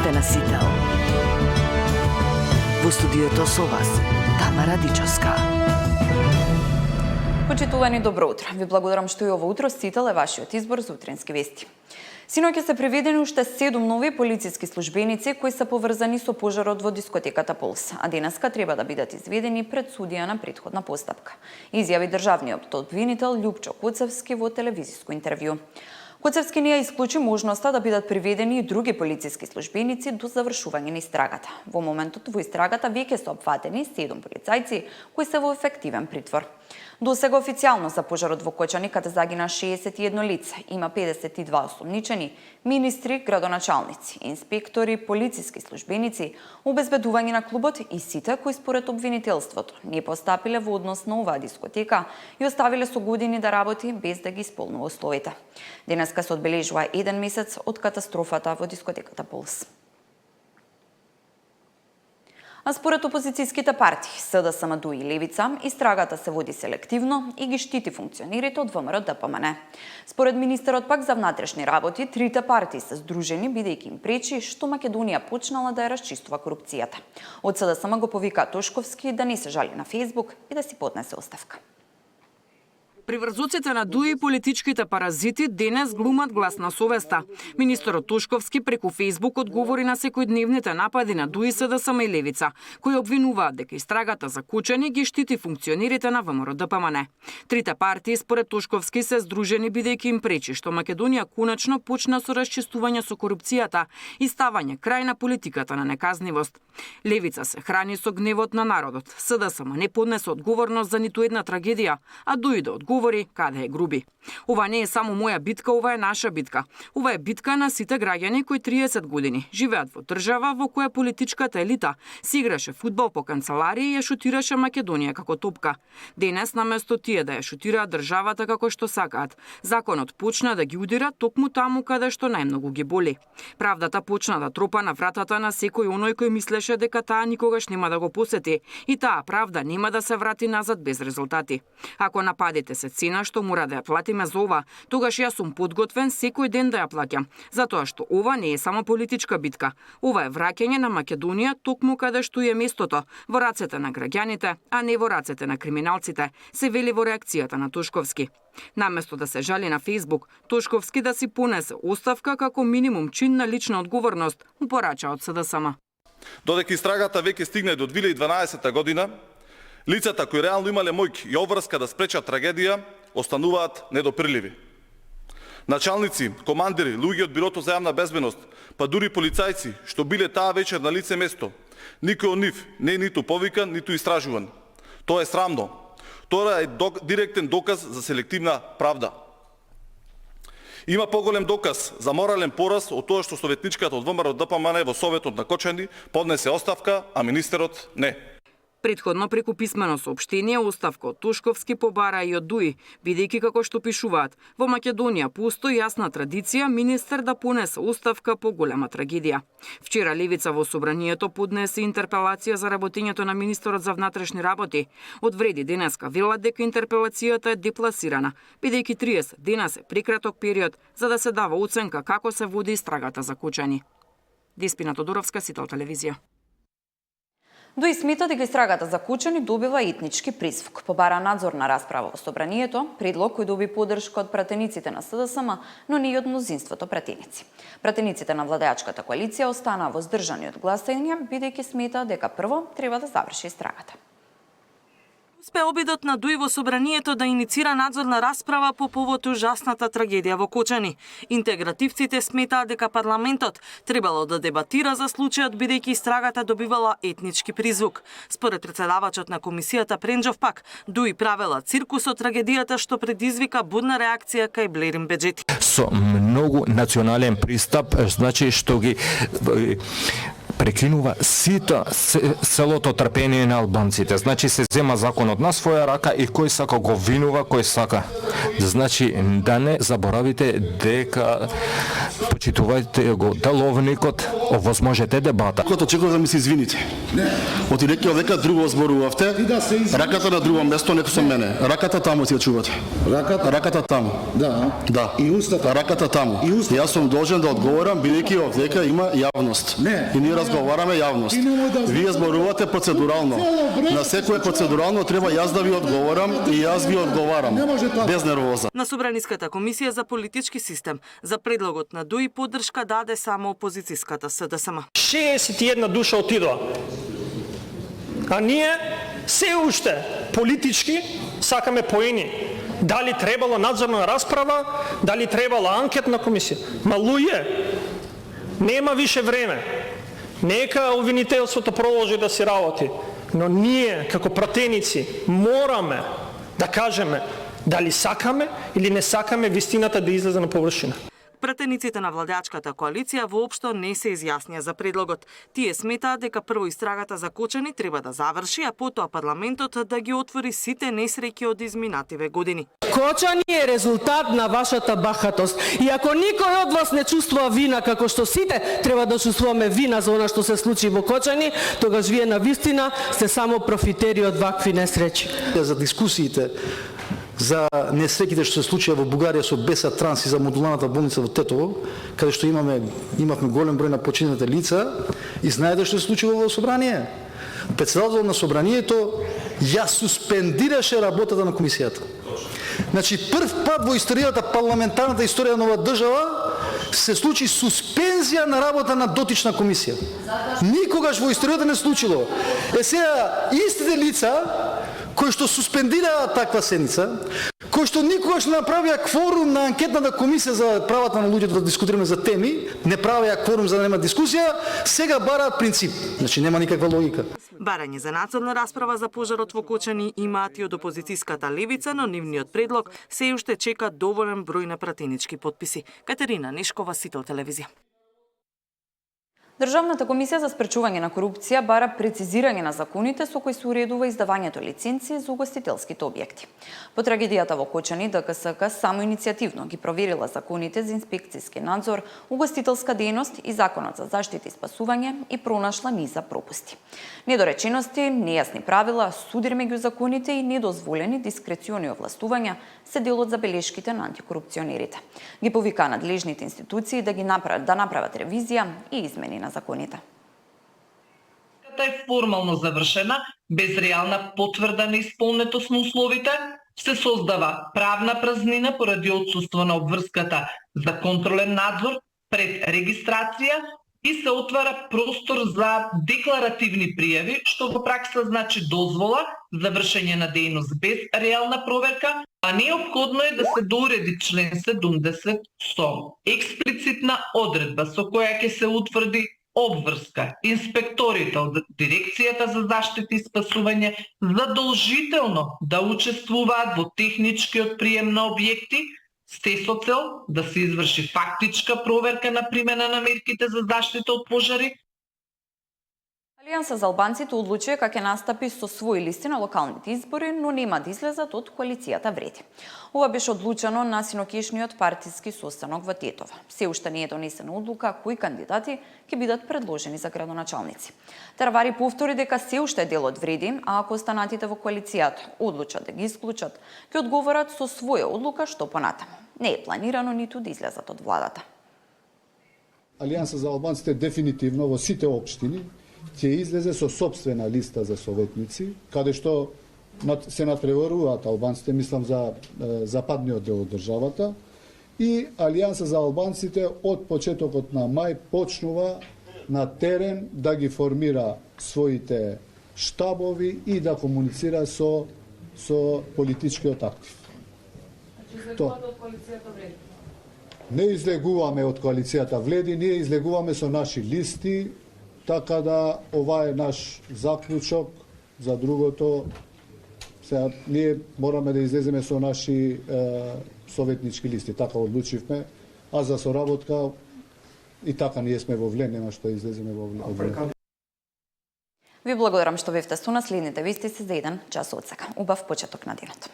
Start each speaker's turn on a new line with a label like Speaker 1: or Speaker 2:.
Speaker 1: Новините на Сител. Во студиото со вас, Тамара Дичовска.
Speaker 2: Почитувани, добро утро. Ви благодарам што и ово утро Сител е вашиот избор за утрински вести. Синоќ се приведени уште 7 нови полициски службеници кои се поврзани со пожарот во дискотеката Полс, а денеска треба да бидат изведени пред судија на претходна постапка. Изјави државниот обвинител Љупчо Коцевски во телевизиско интервју. Коцевски не ја исклучи можноста да бидат приведени и други полициски службеници до завршување на истрагата. Во моментот во истрагата веќе се опфатени 7 полицајци кои се во ефективен притвор. До сега официјално за пожарот во Кочани, каде загина 61 лица, има 52 осумничени, министри, градоначалници, инспектори, полициски службеници, обезбедување на клубот и сите кои според обвинителството не постапиле во однос на оваа дискотека и оставиле со години да работи без да ги исполнува условите. Денеска се одбележува 1 месец од катастрофата во дискотеката Полс. А според опозицијските партии СДСМ и Левица, истрагата се води селективно и ги штити функционерите од ВМРО-ДПМН. Според министерот пак за внатрешни работи, трите партии се здружени бидејќи им пречи што Македонија почнала да ја расчистува корупцијата. Од СДСМ го повика Тошковски да не се жали на Фејсбук и да си поднесе оставка.
Speaker 3: Приврзоците на ДУИ и политичките паразити денес глумат глас на совеста. Министерот Тошковски преку Фејсбук одговори на секојдневните напади на ДУИ, СДСМ и Левица, кои обвинуваат дека истрагата за Кучани ги штити функционерите на ВМРО-ДПМН. Трите партии според Тошковски се здружени бидејќи им пречи што Македонија конечно почна со расчистување со корупцијата и ставање крај на политиката на неказнивост. Левица се храни со гневот на народот. СДСМ не поднесе одговорност за ниту една трагедија, а ДУИ да одговори каде е груби. Ова не е само моја битка, ова е наша битка. Ова е битка на сите граѓани кои 30 години живеат во држава во која политичката елита си играше фудбал по канцеларија и ја шутираше Македонија како топка. Денес наместо тие да ја шутираат државата како што сакаат, законот почна да ги удира токму таму каде што најмногу ги боли. Правдата почна да тропа на вратата на секој оној кој мислеше дека таа никогаш нема да го посети и таа правда нема да се врати назад без резултати. Ако нападите се цена што мора да ја платиме за ова, тогаш јас сум подготвен секој ден да ја плаќам, затоа што ова не е само политичка битка. Ова е враќање на Македонија токму каде што е местото, во рацете на граѓаните, а не во рацете на криминалците, се вели во реакцијата на Тошковски. Наместо да се жали на Фејсбук, Тошковски да си понесе оставка како минимум чин на лична одговорност, му порача од СДСМ.
Speaker 4: Додека истрагата веќе стигне до 2012 година, лицата кои реално имале моќ и обврска да спречат трагедија, остануваат недопрливи. Началници, командири, луѓе од Бирото за јавна безбедност, па дури полицајци, што биле таа вечер на лице место, никој од нив не е ниту повикан, ниту истражуван. Тоа е срамно. Тоа е директен доказ за селективна правда. Има поголем доказ за морален пораз од тоа што советничката од ВМРО-ДПМН во Советот на Кочани поднесе оставка, а министерот не.
Speaker 3: Предходно преку писмено соопштение оставка од Тошковски побара и од ДУИ, бидејќи како што пишуваат, во Македонија постои јасна традиција министер да понесе оставка по голема трагедија. Вчера Левица во собранието поднесе интерпелација за работењето на министерот за внатрешни работи. Одвреди денеска велат дека интерпелацијата е депласирана, бидејќи 30 дена се прекраток период за да се дава оценка како се води истрагата за Кучани. Деспина Тодоровска, Сител телевизија.
Speaker 2: ДУИ смета дека истрагата за Кучани добива етнички призвук. Побара надзорна расправа во собранието, предлог кој доби поддршка од пратениците на СДСМ, но не и од мнозинството пратеници. Пратениците на владеачката коалиција останаа воздржани од гласање, бидејќи смета дека прво треба да заврши истрагата.
Speaker 5: Успе обидот на ДУИ во собранието да иницира надзорна расправа по повод ужасната трагедија во Кочани. Интегративците сметаат дека парламентот требало да дебатира за случајот бидејќи истрагата добивала етнички призвук. Според претседавачот на комисијата Пренџов пак, ДУИ правела циркус од трагедијата што предизвика бурна реакција кај Блерин Беџети.
Speaker 6: Со многу национален пристап, значи што ги прекинува целото трпение на албанците. Значи се зема законот на своја рака и кој сака го винува, кој сака. Значи да не заборавите дека почитувајте го деловникот овозможете дебата.
Speaker 7: Кото очекувам да ми се извините. Отидете овека друго зборувавте. Раката на друго место, нека со мене. Раката таму си ја чувате. Раката таму. Да.
Speaker 8: И устата.
Speaker 7: Раката таму. Јас сум должен да одговорам бидејќи овдека има јавност. И ние разговараме јавност. Вие зборувате процедурално. На секое процедурално треба јас да ви одговорам и јас ви одговарам. Без нервоза.
Speaker 5: На Собраниската комисија за политички систем за предлогот на ДУИ поддршка даде само опозицијската СДСМ.
Speaker 9: 61 душа отидоа. А ние се уште политички сакаме поени. Дали требала надзорна расправа, дали требала анкетна комисија. Ма луѓе, нема више време. Нека обвинителството продолжи да си работи. Но ние, како пратеници, мораме да кажеме дали сакаме или не сакаме вистината да излезе на површина.
Speaker 5: Пратениците на владеачката коалиција воопшто не се изјаснија за предлогот. Тие сметаат дека прво истрагата за Кочани треба да заврши, а потоа парламентот да ги отвори сите несреќи од изминативе години.
Speaker 10: Кочани е резултат на вашата бахатост. И ако никој од вас не чувствува вина, како што сите треба да чувствуваме вина за она што се случи во Кочани, тогаш вие навистина сте само профитери од вакви несреќи.
Speaker 8: За дискусиите за несреќите што се случија во Бугарија со Беса Транс и за модуларната болница во Тетово, каде што имавме голем број на починати лица, и знаете што се случило во собрание? Председател на собранието ја суспендираше работата на комисијата. Значи, прв пат во историјата, парламентарната историја на оваа држава, се случи суспензија на работа на дотична комисија. Никогаш во историјата не случило. Сега, истите лица кои што суспендираа таква седница, кои што никогаш не направија кворум на анкетната комисија за правата на луѓето да дискутираме за теми, не правија кворум за да нема дискусија, сега бараат принцип. Значи нема никаква логика.
Speaker 5: Барање за надзорна расправа за пожарот во Кочани имаат и од опозицијската левица, но нивниот предлог се уште чека доволен број на пратенички потписи. Катерина Нешкова, Сител телевизија.
Speaker 2: Државната комисија за спречување на корупција бара прецизирање на законите со кои се уредува издавањето лиценци за угостителските објекти. По трагедијата во Кочани, ДКСК само иницијативно ги проверила законите за инспекцијски надзор, угостителска дејност и законот за заштита и спасување и пронашла низа пропусти. Недоречености, нејасни правила, судир меѓу законите и недозволени дискрециони овластувања се дел од забелешките на антикорупционерите. Ги повика надлежните институции да направат ревизија и измени на законите.
Speaker 11: Е формално завршена, без реална потврда на исполнетост на условите, се создава правна празнина поради отсуство на обврската за контролен надзор пред регистрација и се отвара простор за декларативни пријави, што во пракса значи дозвола за вршење на дејност без реална проверка, а неопходно е да се дореди член 70 со експлицитна одредба со која ќе се утврди обврска инспекторите од Дирекцијата за заштита и спасување задолжително да учествуваат во техничкиот прием на објекти, се со цел да се изврши фактичка проверка на примена на мерките за заштита од пожари.
Speaker 2: Алијанса за албанците одлучи дека ќе настапи со своји листи на локалните избори, но нема да излезат од коалицијата Вреди. Ова беше одлучено на синокишниот партиски состанок во Тетово. Се уште не е донесена одлука кои кандидати ќе бидат предложени за градоначалници. Таравари повтори дека се уште е дел од Вреди, а ако останатите во коалицијата одлучат да ги исклучат, ќе одговорат со своја одлука што понатаму. Не е планирано ниту да излезат од владата.
Speaker 12: Алијанса за албанците дефинитивно во сите општини ќе излезе со собствена листа за советници, каде што се надпреваруваат албанците, мислам за западниот дел од државата, и Алијанса за албанците од почетокот на мај почнува на терен да ги формира своите штабови и да комуницира со политичкиот актив. Не излегуваме од коалицијата Вледи, ние излегуваме со наши листи, така да ова е наш заклучок. За другото, сега ние мораме да излеземе со наши советнички листи, така одлучивме, а за соработка и така ние сме во Влен, нема што излеземе во Влен.
Speaker 2: Ви благодарам што бевте со нас. Следните вести се за 1 час од сега. Убав почеток на денот.